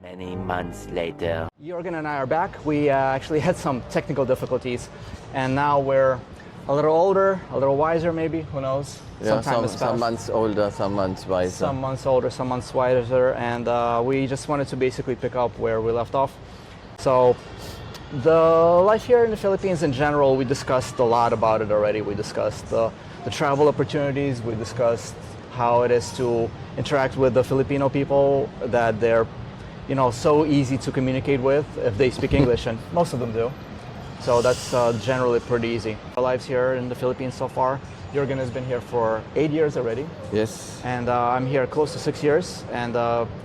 Many months later. Jorgen and I are back. We actually had some technical difficulties, and now we're a little older, a little wiser maybe, who knows? Yeah, some months older, some months wiser. Some months older, some months wiser, and we just wanted to basically pick up where we left off. So the life here in the Philippines in general, we discussed a lot about it already. We discussed the travel opportunities, we discussed how it is to interact with the Filipino people, that they're so easy to communicate with if they speak English, and most of them do. So that's generally pretty easy. Our lives here in the Philippines so far, Jorgen has been here for 8 years already. Yes. And I'm here close to 6 years, and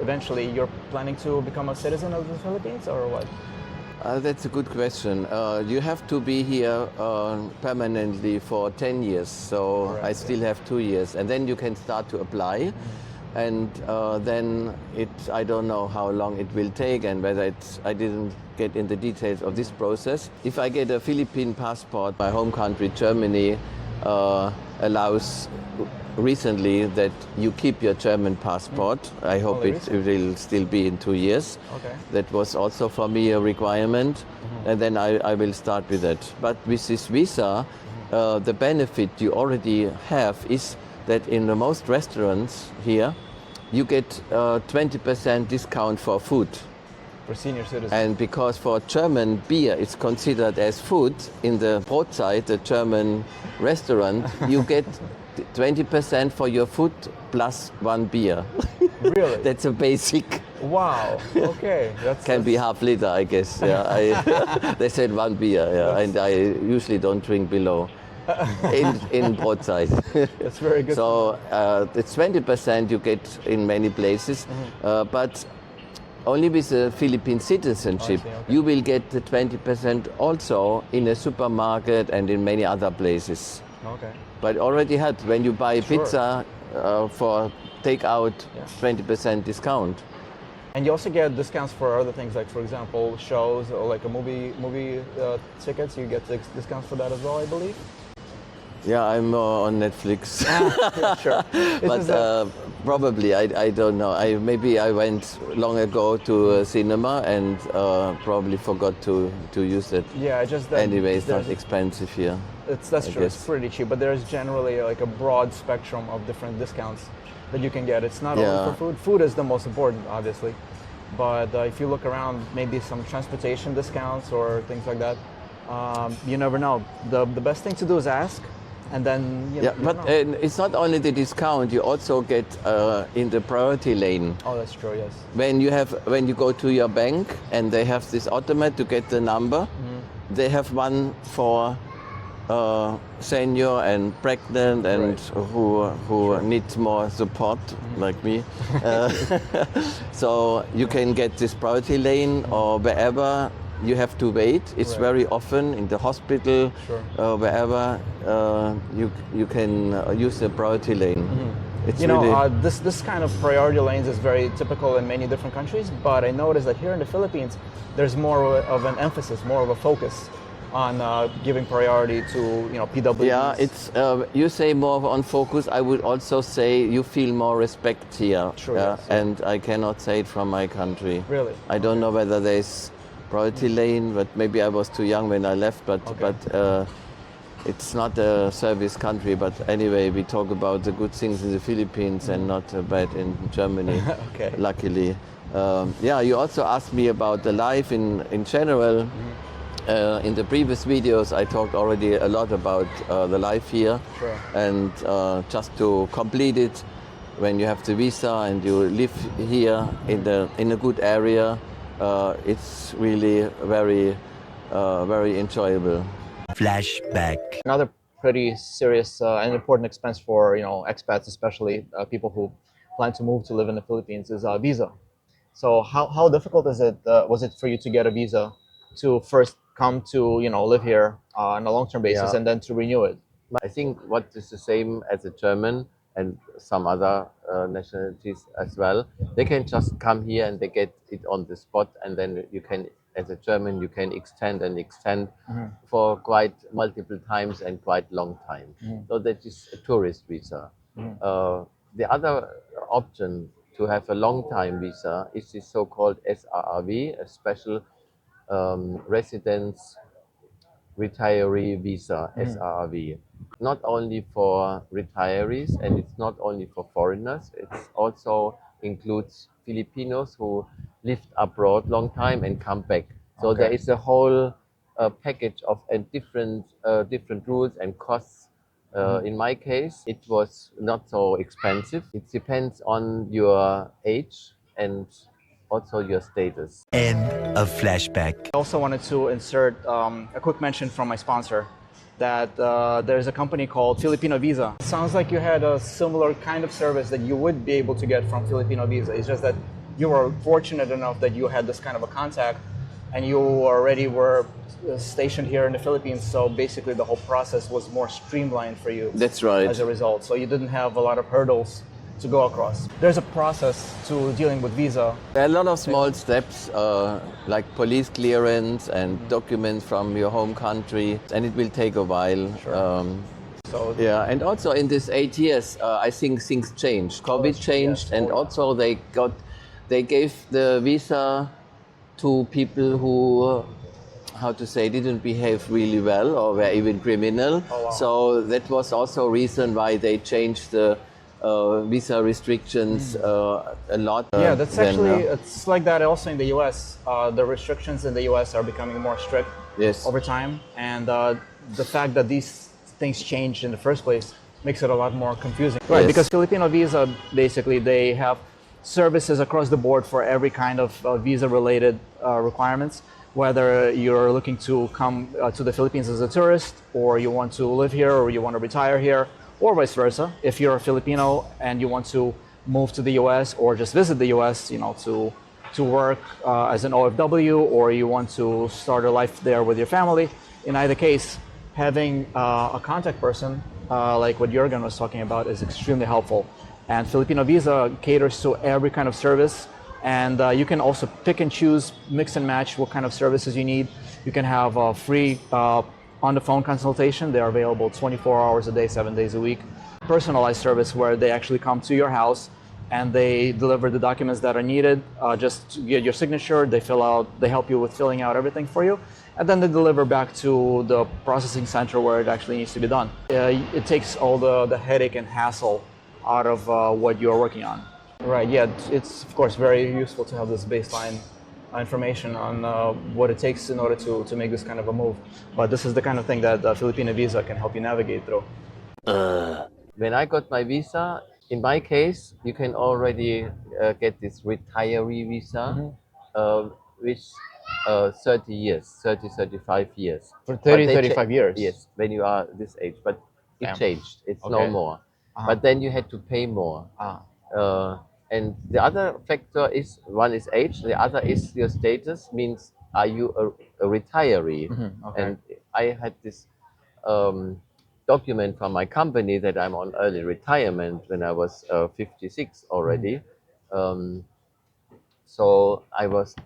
eventually you're planning to become a citizen of the Philippines, or what? That's a good question. You have to be here permanently for 10 years, so Correct, I still have 2 years, and then you can start to apply. And then I don't know how long it will take, and whether I didn't get in the details of this process. If I get a Philippine passport, my home country, Germany, allows recently that you keep your German passport. I hope it will still be in 2 years. Okay. That was also for me a requirement, and then I will start with that. But with this visa, the benefit you already have is that in the most restaurants here, you get 20% discount for food. For senior citizens. And because for German beer it's considered as food, in the Brotzeit, the German restaurant, you get 20% for your food plus 1 beer. Really? That's a basic. Wow. Okay. Can be half liter, I guess. Yeah, they said 1 beer, yeah, and I usually don't drink below. in Brotzeit. That's very good. So the 20% you get in many places, but only with a Philippine citizenship, you will get the 20% also in a supermarket and in many other places. Okay. But already had, when you buy pizza for takeout, 20% discount. And you also get discounts for other things, like for example, shows or like a movie tickets. You get discounts for that as well, I believe. Yeah, I'm on Netflix. Sure. But probably, I don't know. Maybe I went long ago to a cinema and probably forgot to use it. Yeah, just that. Anyway, it's not expensive here. That's true. It's pretty cheap, but there's generally like a broad spectrum of different discounts that you can get. It's not only for food. Food is the most important, obviously. But if you look around, maybe some transportation discounts or things like that. You never know. The best thing to do is ask. And then, it's not only the discount, you also get in the priority lane. Oh, that's true, yes. When you go to your bank and they have this automat to get the number, they have one for senior and pregnant and who needs more support, like me. So you can get this priority lane, or wherever you have to wait. It's very often in the hospital, wherever you can use the priority lane. It's this kind of priority lanes is very typical in many different countries, but I noticed that here in the Philippines, there's more of an emphasis, more of a focus on giving priority to PWDs. Yeah, it's you say more on focus. I would also say you feel more respect here. True, yes. And I cannot say it from my country. Really? I don't know whether there's priority lane, but maybe I was too young when I left. But it's not a service country. But anyway, we talk about the good things in the Philippines and not bad in Germany. Okay. Luckily, you also asked me about the life in general. In the previous videos, I talked already a lot about the life here, and just to complete it, when you have the visa and you live here in a good area. It's really very enjoyable. Flashback. Another pretty serious and important expense for expats, especially people who plan to move to live in the Philippines, is a visa. So how difficult was it for you to get a visa to first come to live here on a long-term basis and then to renew it? I think what is the same as a German and some other nationalities as well. They can just come here and they get it on the spot, and then you can, as a German, you can extend for quite multiple times and quite long time. So that is a tourist visa. The other option to have a long time visa is the so-called SRRV, a special residence retiree visa, SRRV. Not only for retirees and it's not only for foreigners, it also includes Filipinos who lived abroad long time and come back. So there is a whole package of different rules and costs. In my case, it was not so expensive. It depends on your age and also your status. End of flashback. I also wanted to insert a quick mention from my sponsor that there's a company called Filipino Visa. It sounds like you had a similar kind of service that you would be able to get from Filipino Visa. It's just that you were fortunate enough that you had this kind of a contact and you already were stationed here in the Philippines. So basically the whole process was more streamlined for you. That's right. As a result. So you didn't have a lot of hurdles to go across. There's a process to dealing with visa. There are a lot of small steps like police clearance and documents from your home country, and it will take a while. So Yeah, and also in these 8 years, I think things changed. COVID changed, and also they gave the visa to people who, how to say, didn't behave really well or were even criminal. So that was also a reason why they changed the visa restrictions a lot. yeah, that's actually, it's like that also in the US. The restrictions in the US are becoming more strict over time. And the fact that these things changed in the first place makes it a lot more confusing. Right, because Filipino Visa, basically, they have services across the board for every kind of visa-related requirements. Whether you're looking to come to the Philippines as a tourist, or you want to live here, or you want to retire here, or vice versa. If you're a Filipino and you want to move to the US or just visit the US, you know, to work as an OFW, or you want to start a life there with your family, in either case, having a contact person like what Jurgen was talking about is extremely helpful. And Filipino Visa caters to every kind of service. And you can also pick and choose, mix and match what kind of services you need. You can have a free on-the-phone consultation. They're available 24 hours a day, 7 days a week. Personalized service where they actually come to your house and they deliver the documents that are needed. Just to get your signature, they help you with filling out everything for you. And then they deliver back to the processing center where it actually needs to be done. It takes all the headache and hassle out of what you're working on. Right, yeah, it's of course very useful to have this baseline information on what it takes in order to make this kind of a move. But this is the kind of thing that Filipino Visa can help you navigate through. When I got my visa, in my case, you can already get this retiree visa, which 30 years, 35 years. For 35 years? Yes, when you are this age. But it changed, it's no more. Uh-huh. But then you had to pay more. And the other factor is, one is age, the other is your status, means are you a retiree? And I had this document from my company that I'm on early retirement when I was 56 already. So I was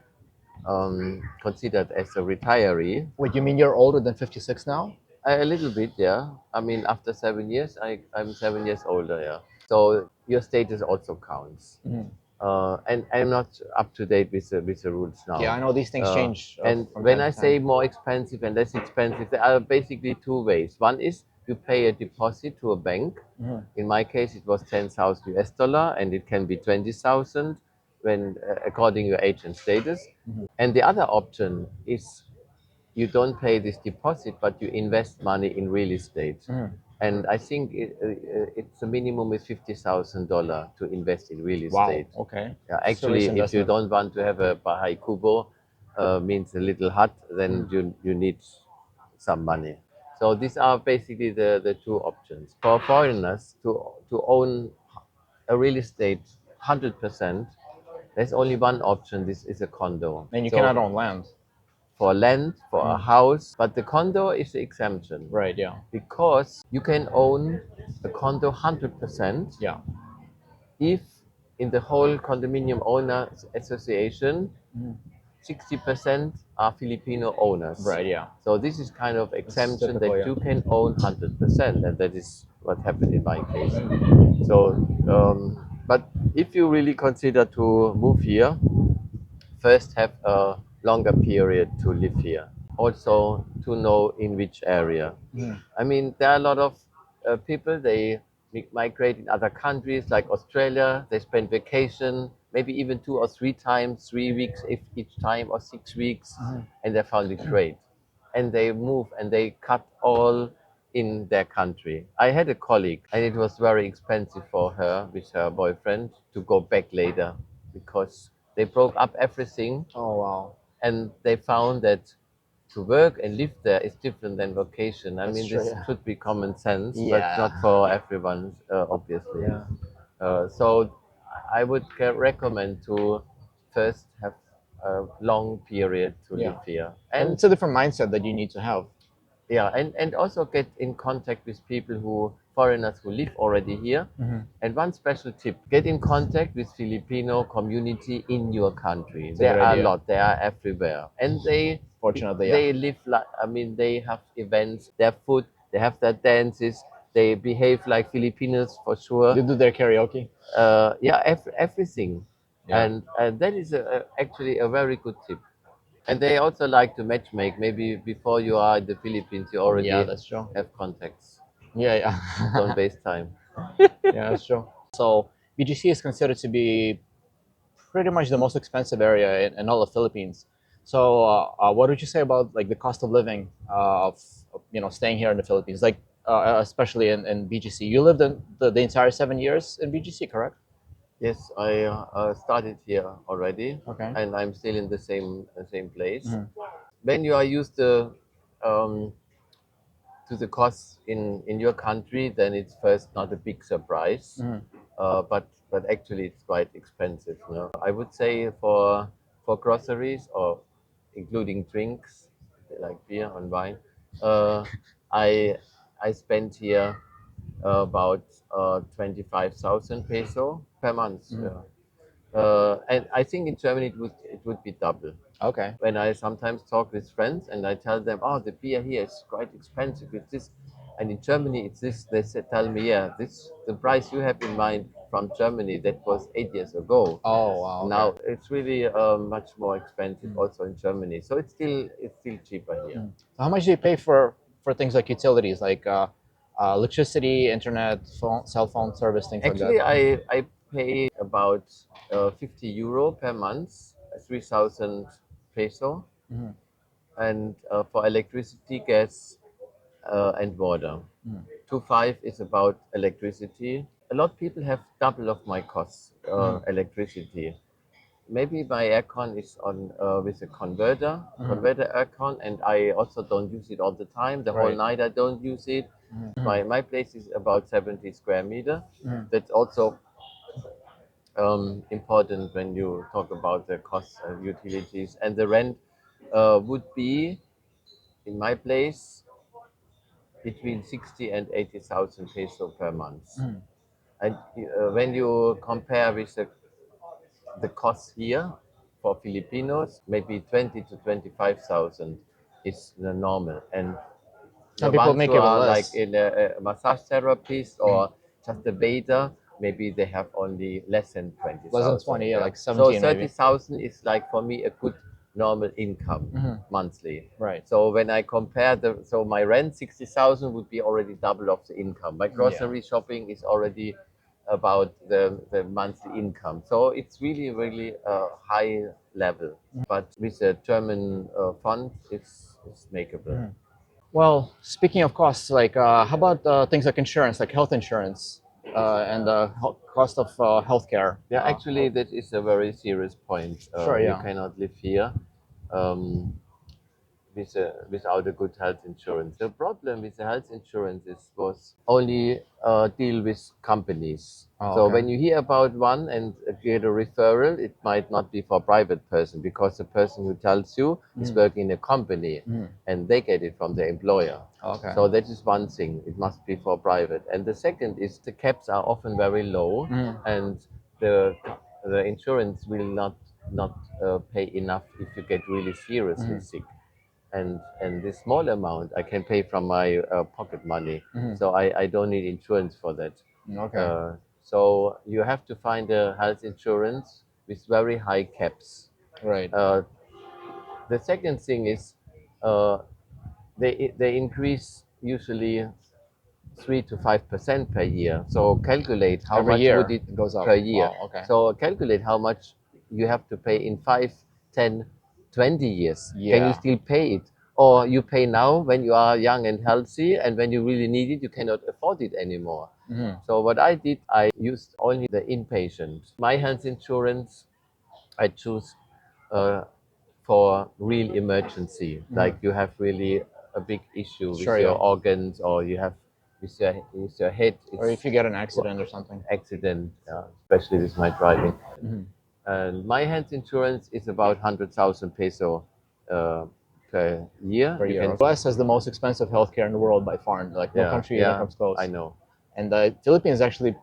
considered as a retiree. Wait, you mean you're older than 56 now? A little bit, yeah. I mean, after 7 years, I'm 7 years older, yeah. So your status also counts. And I'm not up to date with the rules now. Yeah, I know these things change. And when I say more expensive and less expensive, there are basically two ways. One is you pay a deposit to a bank. In my case, it was 10,000 US dollar, and it can be 20,000 when according your age and status. And the other option is you don't pay this deposit, but you invest money in real estate. And I think it's a minimum is $50,000 to invest in real estate. Wow, okay. Yeah, actually, if you don't want to have a Bahay Kubo, means a little hut, then you need some money. So these are basically the two options. For foreigners to own a real estate 100%, there's only one option. This is a condo. And you cannot own land. For land, for a house, but the condo is the exemption. Right, yeah. Because you can own a condo 100% if in the whole condominium owners association, 60% are Filipino owners. Right, yeah. So this is kind of exemption that you can own 100%, and that is what happened in my case. So, but If you really consider to move here, first have a longer period to live here. Also to know in which area. I mean, there are a lot of people, they migrate in other countries like Australia. They spend vacation, maybe even 2 or 3 times, 3 weeks if each time or 6 weeks, and they found it great. And they move and they cut all in their country. I had a colleague, and it was very expensive for her with her boyfriend to go back later because they broke up everything, Oh wow. and they found that to work and live there is different than vocation. I mean, true, this yeah. should be common sense, but Yeah. not for everyone, obviously. Yeah. So I would recommend to first have a long period to Yeah. live here. And And it's a different mindset that you need to have. yeah, and also get in contact with people foreigners who live already here. And one special tip, get in contact with Filipino community in your country. a There good are a idea. lot, they are everywhere. And Fortunately, they live like, I mean, they have events, their food, they have their dances, they behave like Filipinos for sure. They do their karaoke. Yeah, everything. Yeah. And that is actually a very good tip. And they also like to matchmake. Maybe before you are in the Philippines, you already Yeah, that's true. have contacts. Yeah, yeah. Don't waste time. Yeah, that's true. So BGC is considered to be pretty much the most expensive area in all the Philippines. So what would you say about like the cost of living of staying here in the Philippines, like especially in BGC? You lived in the entire 7 years in BGC, correct? Yes, I started here already, Okay. and I'm still in the same place. Mhm. When you are used um, to the costs in your country, then it's first not a big surprise. But actually it's quite expensive. I would say for groceries or including drinks like beer and wine, uh, I I spent here about 25,000 peso per month. And I think in Germany it would be double. Okay. When I sometimes talk with friends and I tell them, oh, the beer here is quite expensive. It's this, and in Germany it's this. They tell me, yeah, this the price you have in mind from Germany that was 8 years ago. Oh wow. Now Okay. it's really much more expensive also in Germany. So it's still cheaper here. So how much do you pay for things like utilities, like electricity, internet, phone, cell phone service, things Actually, like I pay about 50 euro per month, 3,000 peso, and for electricity, gas, and water. 2.5 is about electricity. A lot of people have double of my costs, electricity. Maybe my aircon is on with a converter aircon, and I also don't use it all the time. The whole Right. night I don't use it. My place is about 70 square meter. That's also important when you talk about the costs of utilities, and the rent would be in my place between 60 and 80,000 peso per month. And when you compare with the costs here for Filipinos, maybe 20 to 25,000 is the normal. And the some people ones make who even are like less. in a massage therapist or just a waiter, maybe they have only less than 20,000. Less than 20, yeah, like So 17 maybe. 30,000 is like for me a good normal income monthly. Right. So when I compare so my rent 60,000 would be already double of the income. My grocery shopping is already about the monthly income. So it's really a high level. But with the German fund, it's makeable. Well, speaking of costs, like how about things like insurance, like health insurance, and the cost of healthcare? Yeah, actually, that is a very serious point. Sure, You yeah. cannot live here without a good health insurance. The problem with the health insurance was only deal with companies. Oh, So okay. when you hear about one and get a referral, it might not be for a private person because the person who tells you is working in a company and they get it from the employer. Okay. So that is one thing. It must be for private. And the second is the caps are often very low, and the insurance will not pay enough if you get really seriously sick. And this small amount I can pay from my pocket money, so I don't need insurance for that. Okay. So you have to find a health insurance with very high caps. Right. The second thing is uh, they increase usually 3 to 5% per year. So calculate how Every much year would it it goes up. per year. Wow, okay. So calculate how much you have to pay in 5, 10, 20 years. Can Yeah. you still pay it? Or you pay now when you are young and healthy, and when you really need it, you cannot afford it anymore. So what I did, I used only the inpatient. My health insurance, I choose uh, for real emergency, like you have really a big issue with Sure, your yeah. organs, or you have with your head. Or if you get an accident or something. Accident, especially with my driving. And my health insurance is about 100,000 peso per year. Per You year. can- US has the most expensive healthcare in the world by far. Like no country even comes close. I know. And the Philippines is actually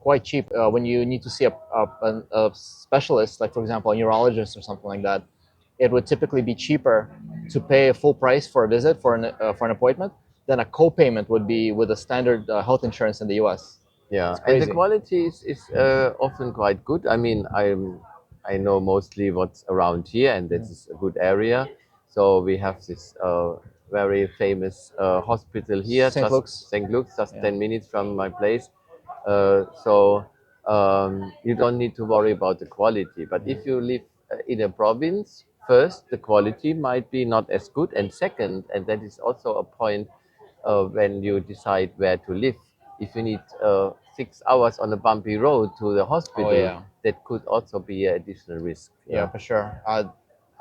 quite cheap when you need to see a specialist, like for example a neurologist or something like that. It would typically be cheaper to pay a full price for a visit for an appointment than a co-payment would be with a standard health insurance in the U.S. Yeah, It's and the crazy. quality is often quite good. I mean, I know mostly what's around here, and this is a good area. So we have this very famous hospital here, St. Luke's. St. Luke's, just Yeah. 10 minutes from my place. So you don't need to worry about the quality. But if you live in a province, first, the quality might be not as good, and second, and that is also a point when you decide where to live. If you need 6 hours on a bumpy road to the hospital, yeah. that could also be an additional risk. Yeah, for sure.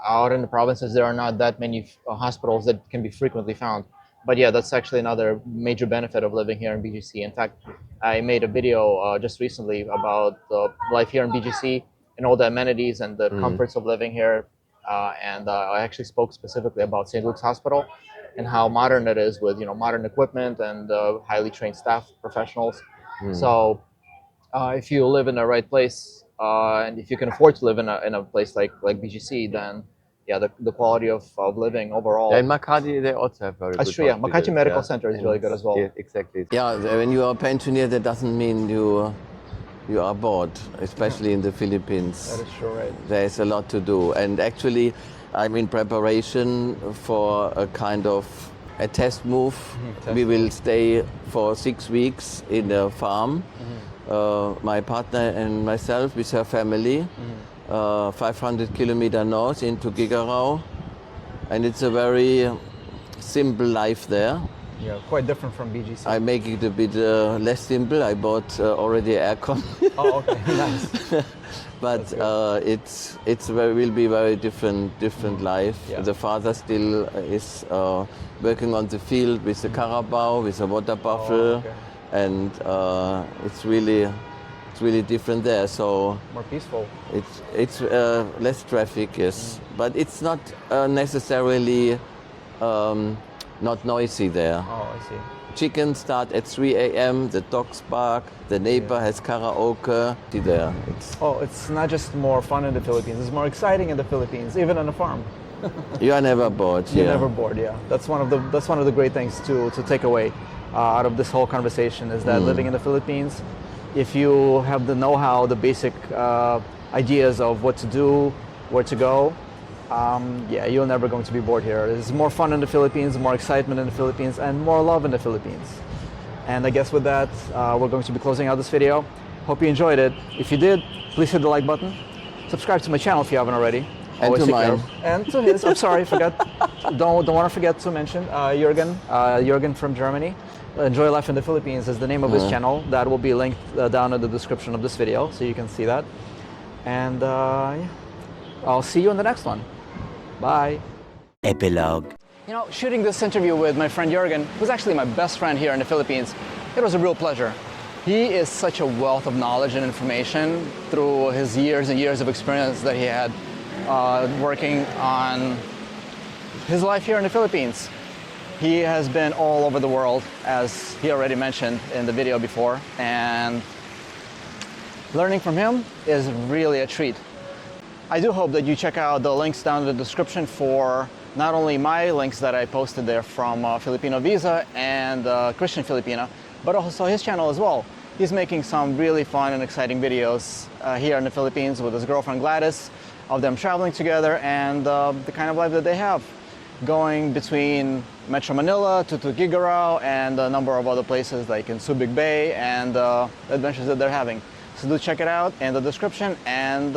Out in the provinces, there are not that many hospitals that can be frequently found. But yeah, that's actually another major benefit of living here in BGC. In fact, I made a video just recently about the life here in BGC and all the amenities and the comforts of living here. And I actually spoke specifically about St. Luke's Hospital and how modern it is with modern equipment and highly trained staff professionals. So if you live in the right place and if you can afford to live in a place like BGC, then yeah, the quality of living overall. Yeah, in Makati, they also have very That's good true. Yeah, hospitals, Makati Medical Center is really good as well. Yeah, exactly. Yeah, when you are a pensioner, that doesn't mean you are bored, especially in the Philippines. That is true, right? There's a lot to do, and actually, I'm in preparation for a kind of a test move. We will stay for 6 weeks in a farm. My partner and myself with her family, 500 kilometers north into Gigarao, and it's a very simple life there. Yeah, quite different from BGC. I make it a bit less simple. I bought already aircon. Oh, okay, nice. But will be very different life. Yeah. The father still is working on the field with the carabao, with the water buffalo, okay. and it's really different there. So More peaceful. it's less traffic, yes, but it's not necessarily not noisy there. Oh, I see. Chickens start at 3 a.m. The dogs bark. The neighbor has karaoke. There, It's not just more fun in the Philippines. It's more exciting in the Philippines, even on a farm. you are never bored. You're Yeah. never bored. Yeah, that's one of the great things to take away out of this whole conversation is that living in the Philippines, if you have the know-how, the basic ideas of what to do, where to go, you're never going to be bored here. There's more fun in the Philippines, more excitement in the Philippines, and more love in the Philippines. And I guess with that, we're going to be closing out this video. Hope you enjoyed it. If you did, please hit the like button. Subscribe to my channel if you haven't already. And Always to take care mine. of- And to his. I'm sorry, I forgot. Don't want to forget to mention Jürgen from Germany. Enjoy Life in the Philippines is the name of his channel. That will be linked down in the description of this video, so you can see that. And I'll see you in the next one. Bye. Epilogue. Shooting this interview with my friend Jürgen, who's actually my best friend here in the Philippines, it was a real pleasure. He is such a wealth of knowledge and information through his years and years of experience that he had working on his life here in the Philippines. He has been all over the world, as he already mentioned in the video before, and learning from him is really a treat. I do hope that you check out the links down in the description for not only my links that I posted there from Filipino Visa and Christian Filipina, but also his channel as well. He's making some really fun and exciting videos here in the Philippines with his girlfriend Gladys, of them traveling together and the kind of life that they have, going between Metro Manila to Tuguegarao and a number of other places like in Subic Bay, and the adventures that they're having. So do check it out in the description, and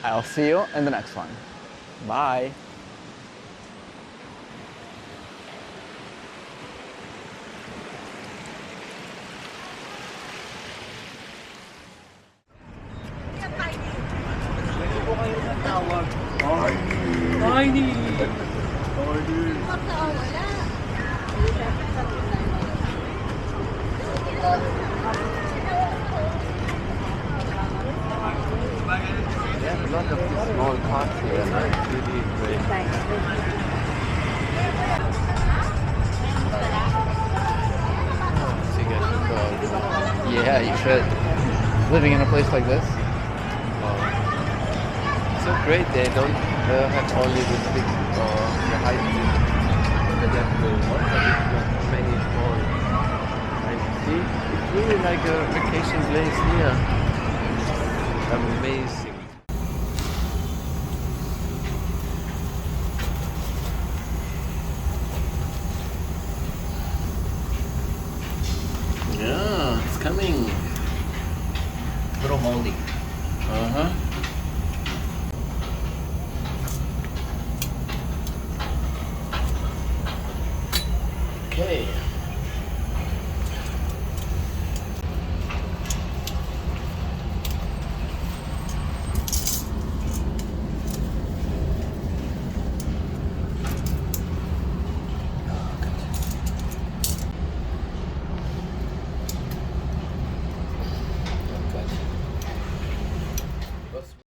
I'll see you in the next one. Bye. There's a lot of these small parks here, and it's really great. Yeah, you should. Living in a place like this. So great, they don't have only this big the high street. They have the one, but it's not many small. And see, it's really like a vacation place here. Amazing.